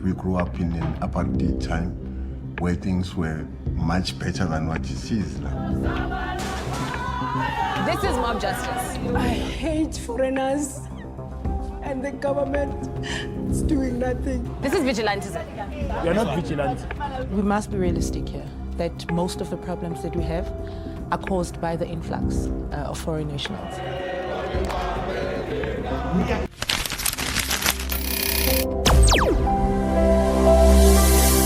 we grew up in an apartheid time where things were much better than what it is now. This is mob justice. I hate foreigners, and the government is doing nothing. This is vigilantism. We are not vigilant. We must be realistic here, that most of the problems that we have are caused by the influx of foreign nationals.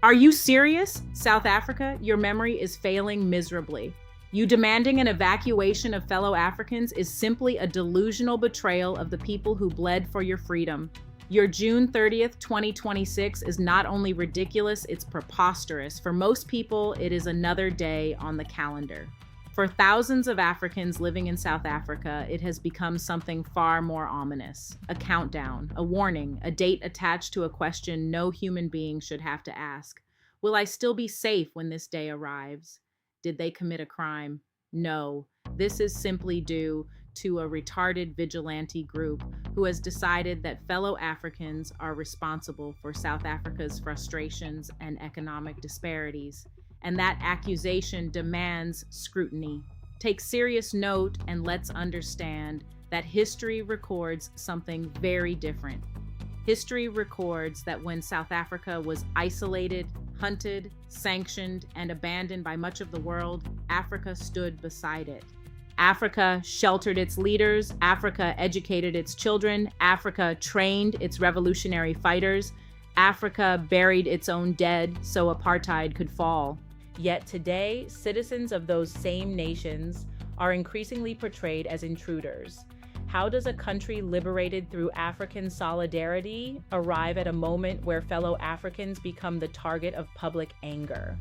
Are you serious? South Africa, your memory is failing miserably. You demanding an evacuation of fellow Africans is simply a delusional betrayal of the people who bled for your freedom. Your June 30th, 2026 is not only ridiculous, it's preposterous. For most people, it is another day on the calendar. For thousands of Africans living in South Africa, it has become something far more ominous. A countdown, a warning, a date attached to a question no human being should have to ask. Will I still be safe when this day arrives? Did they commit a crime? No. This is simply due to a retarded vigilante group who has decided that fellow Africans are responsible for South Africa's frustrations and economic disparities. And that accusation demands scrutiny. Take serious note and let's understand that history records something very different. History records that when South Africa was isolated, hunted, sanctioned, and abandoned by much of the world, Africa stood beside it. Africa sheltered its leaders, Africa educated its children, Africa trained its revolutionary fighters, Africa buried its own dead so apartheid could fall. Yet today, citizens of those same nations are increasingly portrayed as intruders. How does a country liberated through African solidarity arrive at a moment where fellow Africans become the target of public anger?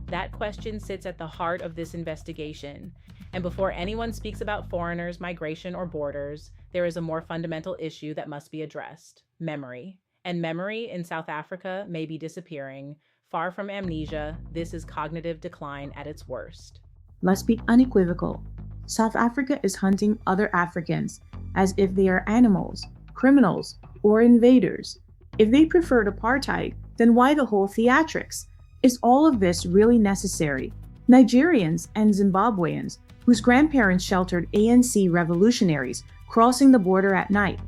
That question sits at the heart of this investigation. And before anyone speaks about foreigners, migration, or borders, there is a more fundamental issue that must be addressed: memory. And memory in South Africa may be disappearing. Far from amnesia, this is cognitive decline at its worst. Let's be unequivocal. South Africa is hunting other Africans as if they are animals, criminals, or invaders. If they preferred apartheid, then why the whole theatrics? Is all of this really necessary? Nigerians and Zimbabweans, whose grandparents sheltered ANC revolutionaries crossing the border at night.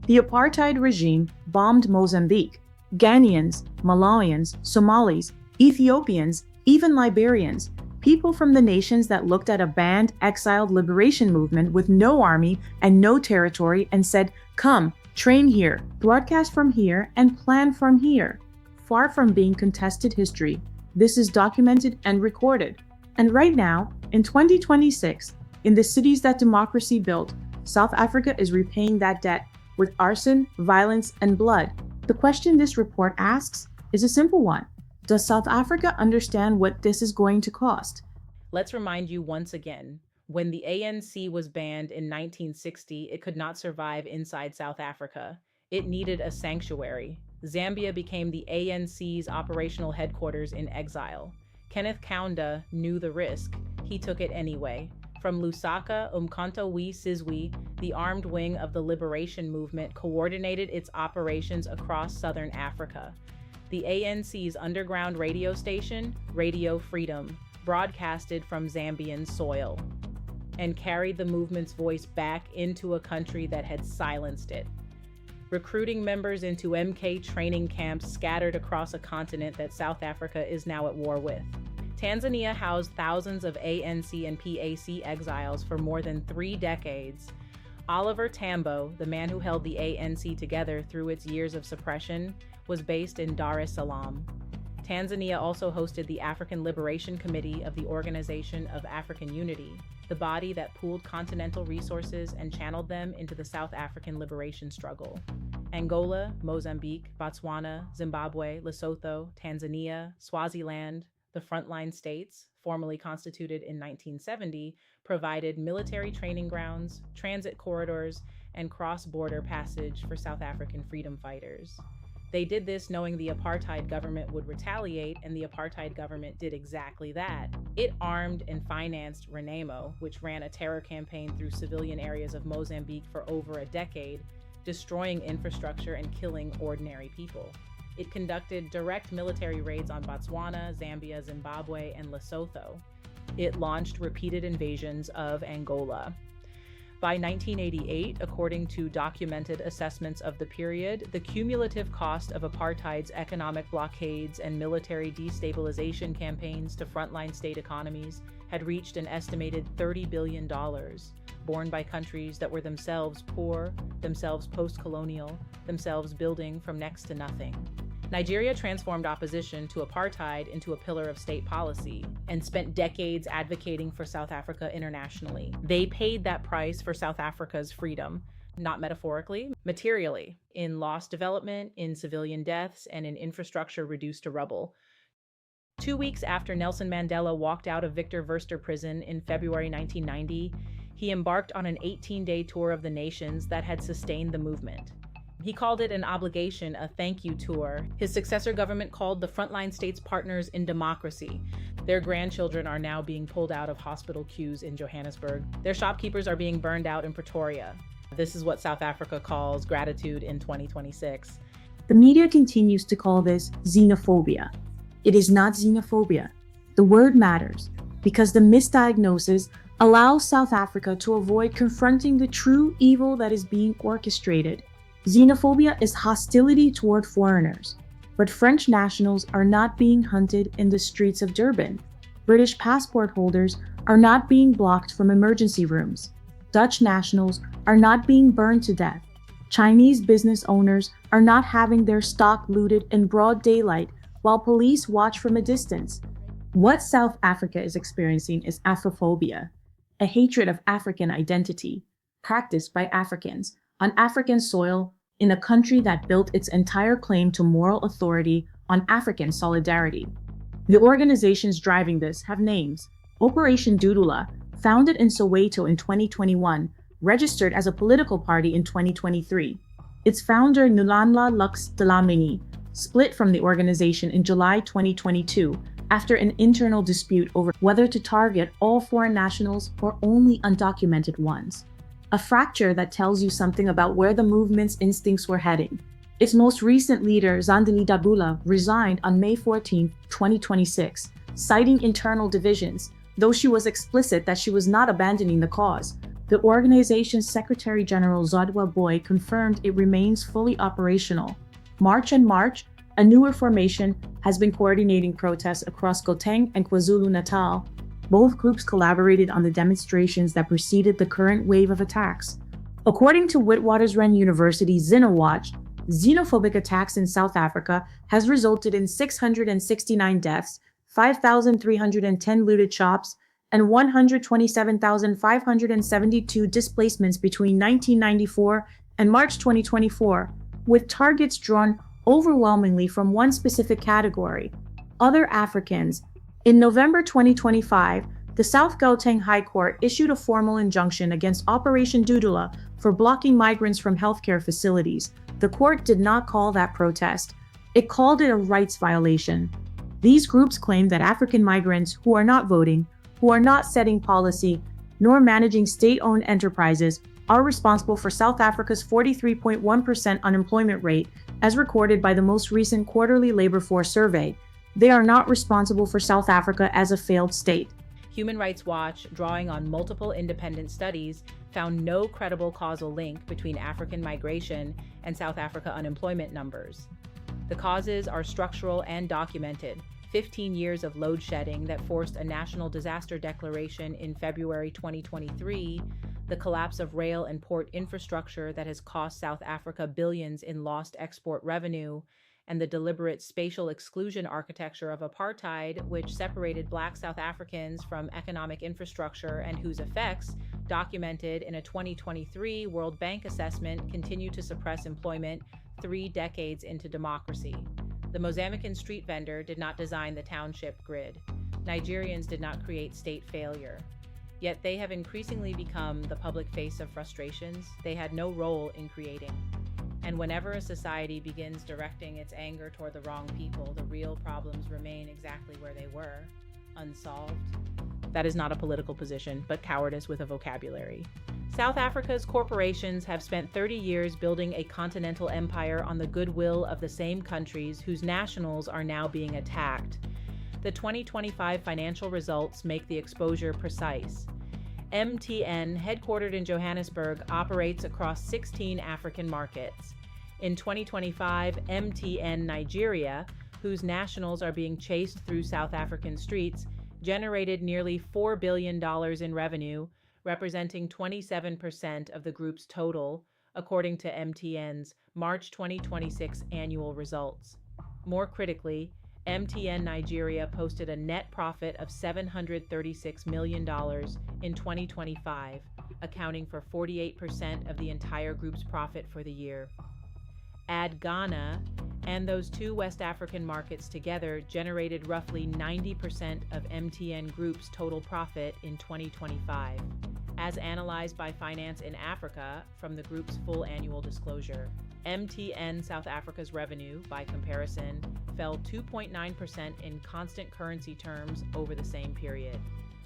The apartheid regime bombed Mozambique. Ghanaians, Malawians, Somalis, Ethiopians, even Liberians, people from the nations that looked at a banned, exiled liberation movement with no army and no territory and said, "Come, train here, broadcast from here, and plan from here." Far from being contested history, this is documented and recorded. And right now, in 2026, in the cities that democracy built, South Africa is repaying that debt with arson, violence, and blood. The question this report asks is a simple one. Does South Africa understand what this is going to cost? Let's remind you once again, when the ANC was banned in 1960, it could not survive inside South Africa. It needed a sanctuary. Zambia became the ANC's operational headquarters in exile. Kenneth Kaunda knew the risk. He took it anyway. From Lusaka, Umkhonto we Sizwe, the armed wing of the liberation movement coordinated its operations across southern Africa. The ANC's underground radio station, Radio Freedom, broadcasted from Zambian soil and carried the movement's voice back into a country that had silenced it, recruiting members into MK training camps scattered across a continent that South Africa is now at war with. Tanzania housed thousands of ANC and PAC exiles for more than 3 decades. Oliver Tambo, the man who held the ANC together through its years of suppression, was based in Dar es Salaam. Tanzania also hosted the African Liberation Committee of the Organization of African Unity, the body that pooled continental resources and channeled them into the South African liberation struggle. Angola, Mozambique, Botswana, Zimbabwe, Lesotho, Tanzania, Swaziland, the frontline states, formally constituted in 1970, provided military training grounds, transit corridors, and cross-border passage for South African freedom fighters. They did this knowing the apartheid government would retaliate, and the apartheid government did exactly that. It armed and financed Renamo, which ran a terror campaign through civilian areas of Mozambique for over a decade, destroying infrastructure and killing ordinary people. It conducted direct military raids on Botswana, Zambia, Zimbabwe, and Lesotho. It launched repeated invasions of Angola. By 1988, according to documented assessments of the period, the cumulative cost of apartheid's economic blockades and military destabilization campaigns to frontline state economies had reached an estimated $30 billion, borne by countries that were themselves poor, themselves post-colonial, themselves building from next to nothing. Nigeria transformed opposition to apartheid into a pillar of state policy and spent decades advocating for South Africa internationally. They paid that price for South Africa's freedom, not metaphorically, materially, in lost development, in civilian deaths, and in infrastructure reduced to rubble. 2 weeks after Nelson Mandela walked out of Victor Verster prison in February 1990, he embarked on an 18-day tour of the nations that had sustained the movement. He called it an obligation, a thank you tour. His successor government called the frontline states partners in democracy. Their grandchildren are now being pulled out of hospital queues in Johannesburg. Their shopkeepers are being burned out in Pretoria. This is what South Africa calls gratitude in 2026. The media continues to call this xenophobia. It is not xenophobia. The word matters because the misdiagnosis allows South Africa to avoid confronting the true evil that is being orchestrated. Xenophobia is hostility toward foreigners, but French nationals are not being hunted in the streets of Durban. British passport holders are not being blocked from emergency rooms. Dutch nationals are not being burned to death. Chinese business owners are not having their stock looted in broad daylight while police watch from a distance. What South Africa is experiencing is Afrophobia, a hatred of African identity, practiced by Africans on African soil in a country that built its entire claim to moral authority on African solidarity. The organizations driving this have names. Operation Dudula, founded in Soweto in 2021, registered as a political party in 2023. Its founder, Nulanla Lux Dlamini, split from the organization in July 2022 after an internal dispute over whether to target all foreign nationals or only undocumented ones. A fracture that tells you something about where the movement's instincts were heading. Its most recent leader, Zandile Dabula, resigned on May 14, 2026, citing internal divisions, though she was explicit that she was not abandoning the cause. The organization's Secretary General Zodwa Boy confirmed it remains fully operational. March and March, a newer formation has been coordinating protests across Gauteng and KwaZulu-Natal. Both groups collaborated on the demonstrations that preceded the current wave of attacks. According to Witwatersrand University's XenoWatch, xenophobic attacks in South Africa has resulted in 669 deaths, 5,310 looted shops, and 127,572 displacements between 1994 and March 2024, with targets drawn overwhelmingly from one specific category: other Africans. In November 2025, the South Gauteng High Court issued a formal injunction against Operation Dudula for blocking migrants from healthcare facilities. The court did not call that protest. It called it a rights violation. These groups claim that African migrants who are not voting, who are not setting policy, nor managing state-owned enterprises are responsible for South Africa's 43.1% unemployment rate, as recorded by the most recent quarterly labor force survey. They are not responsible for South Africa as a failed state. Human Rights Watch, drawing on multiple independent studies, found no credible causal link between African migration and South Africa unemployment numbers. The causes are structural and documented. 15 years of load shedding that forced a national disaster declaration in February 2023, the collapse of rail and port infrastructure that has cost South Africa billions in lost export revenue, and the deliberate spatial exclusion architecture of apartheid, which separated Black South Africans from economic infrastructure and whose effects, documented in a 2023 World Bank assessment, continue to suppress employment 3 decades into democracy. The Mozambican street vendor did not design the township grid. Nigerians did not create state failure. Yet they have increasingly become the public face of frustrations they had no role in creating. And whenever a society begins directing its anger toward the wrong people, the real problems remain exactly where they were, unsolved. That is not a political position, but cowardice with a vocabulary. South Africa's corporations have spent 30 years building a continental empire on the goodwill of the same countries whose nationals are now being attacked. The 2025 financial results make the exposure precise. MTN, headquartered in Johannesburg, operates across 16 African markets. In 2025, MTN Nigeria, whose nationals are being chased through South African streets, generated nearly $4 billion in revenue, representing 27% of the group's total, according to MTN's March 2026 annual results. More critically, MTN Nigeria posted a net profit of $736 million in 2025, accounting for 48% of the entire group's profit for the year. Add Ghana, and those two West African markets together generated roughly 90% of MTN Group's total profit in 2025, as analyzed by Finance in Africa from the group's full annual disclosure. MTN South Africa's revenue, by comparison, fell 2.9% in constant currency terms over the same period.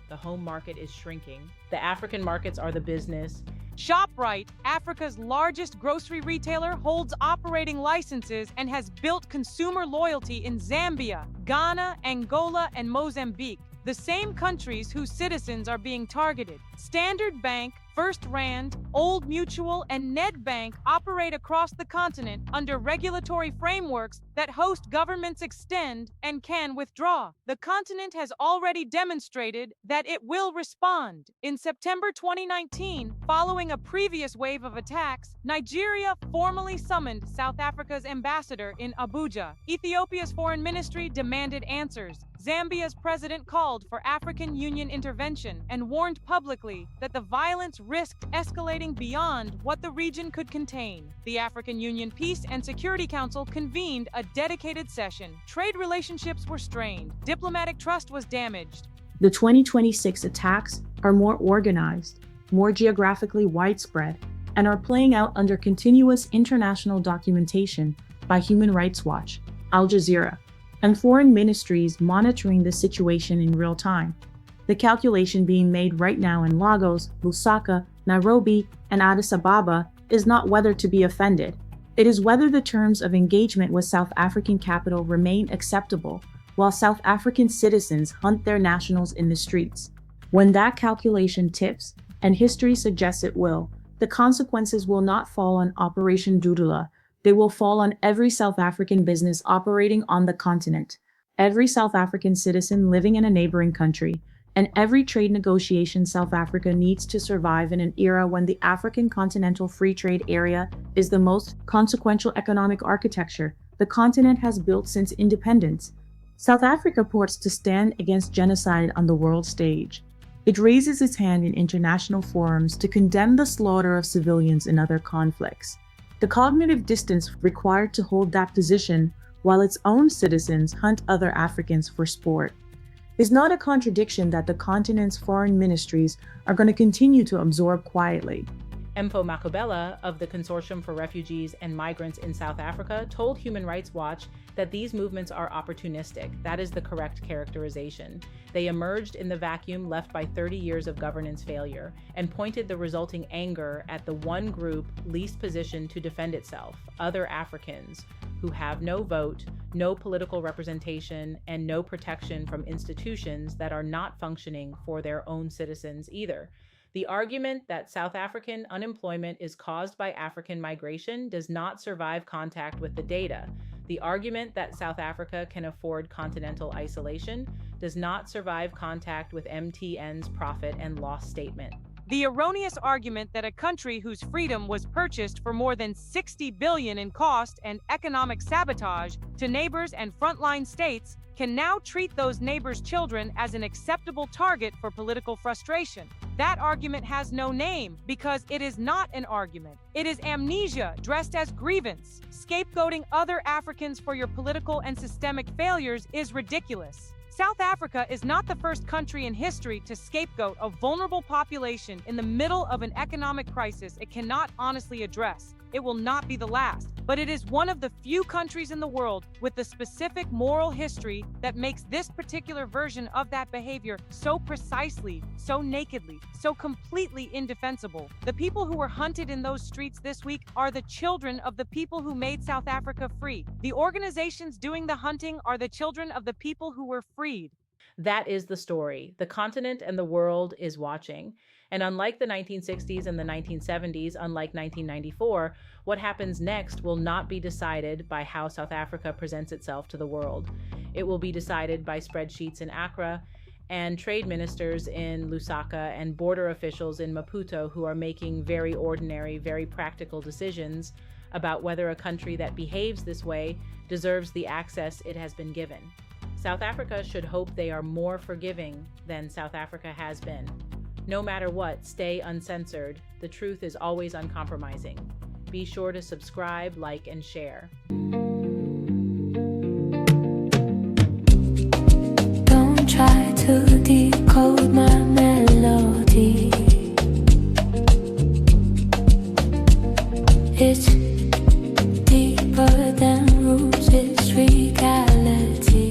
The home market is shrinking. The African markets are the business. ShopRite, Africa's largest grocery retailer, holds operating licenses and has built consumer loyalty in Zambia, Ghana, Angola, and Mozambique, the same countries whose citizens are being targeted. Standard Bank, First Rand, Old Mutual, and Nedbank operate across the continent under regulatory frameworks that host governments extend and can withdraw. The continent has already demonstrated that it will respond. In September 2019, following a previous wave of attacks, Nigeria formally summoned South Africa's ambassador in Abuja. Ethiopia's foreign ministry demanded answers. Zambia's president called for African Union intervention and warned publicly that the violence risked escalating beyond what the region could contain. The African Union Peace and Security Council convened a dedicated session. Trade relationships were strained. Diplomatic trust was damaged. The 2026 attacks are more organized, more geographically widespread, and are playing out under continuous international documentation by Human Rights Watch, Al Jazeera, and foreign ministries monitoring the situation in real time. The calculation being made right now in Lagos, Lusaka, Nairobi, and Addis Ababa is not whether to be offended. It is whether the terms of engagement with South African capital remain acceptable while South African citizens hunt their nationals in the streets. When that calculation tips, and history suggests it will, the consequences will not fall on Operation Doodle. They will fall on every South African business operating on the continent, every South African citizen living in a neighboring country, and every trade negotiation South Africa needs to survive in an era when the African Continental Free Trade Area is the most consequential economic architecture the continent has built since independence. South Africa purports to stand against genocide on the world stage. It raises its hand in international forums to condemn the slaughter of civilians in other conflicts. The cognitive distance required to hold that position while its own citizens hunt other Africans for sport is not a contradiction that the continent's foreign ministries are going to continue to absorb quietly. Mpho Makubela of the Consortium for Refugees and Migrants in South Africa told Human Rights Watch that these movements are opportunistic. That is the correct characterization. They emerged in the vacuum left by 30 years of governance failure and pointed the resulting anger at the one group least positioned to defend itself, other Africans, who have no vote, no political representation, and no protection from institutions that are not functioning for their own citizens either. The argument that South African unemployment is caused by African migration does not survive contact with the data. The argument that South Africa can afford continental isolation does not survive contact with MTN's profit and loss statement. The erroneous argument that a country whose freedom was purchased for more than $60 billion in cost and economic sabotage to neighbors and frontline states can now treat those neighbors' children as an acceptable target for political frustration. That argument has no name because it is not an argument. It is amnesia dressed as grievance. Scapegoating other Africans for your political and systemic failures is ridiculous. South Africa is not the first country in history to scapegoat a vulnerable population in the middle of an economic crisis it cannot honestly address. it will not be the last. But it is one of the few countries in the world with the specific moral history that makes this particular version of that behavior so precisely, so nakedly, so completely indefensible. The people who were hunted in those streets this week are the children of the people who made South Africa free. The organizations doing the hunting are the children of the people who were freed. That is the story. The continent and the world is watching. And unlike the 1960s and the 1970s, unlike 1994, what happens next will not be decided by how South Africa presents itself to the world. It will be decided by spreadsheets in Accra and trade ministers in Lusaka and border officials in Maputo who are making very ordinary, very practical decisions about whether a country that behaves this way deserves the access it has been given. South Africa should hope they are more forgiving than South Africa has been. No matter what, stay uncensored. The truth is always uncompromising. Be sure to subscribe, like, and share. Don't try to decode my melody. It's deeper than roots, it's reality.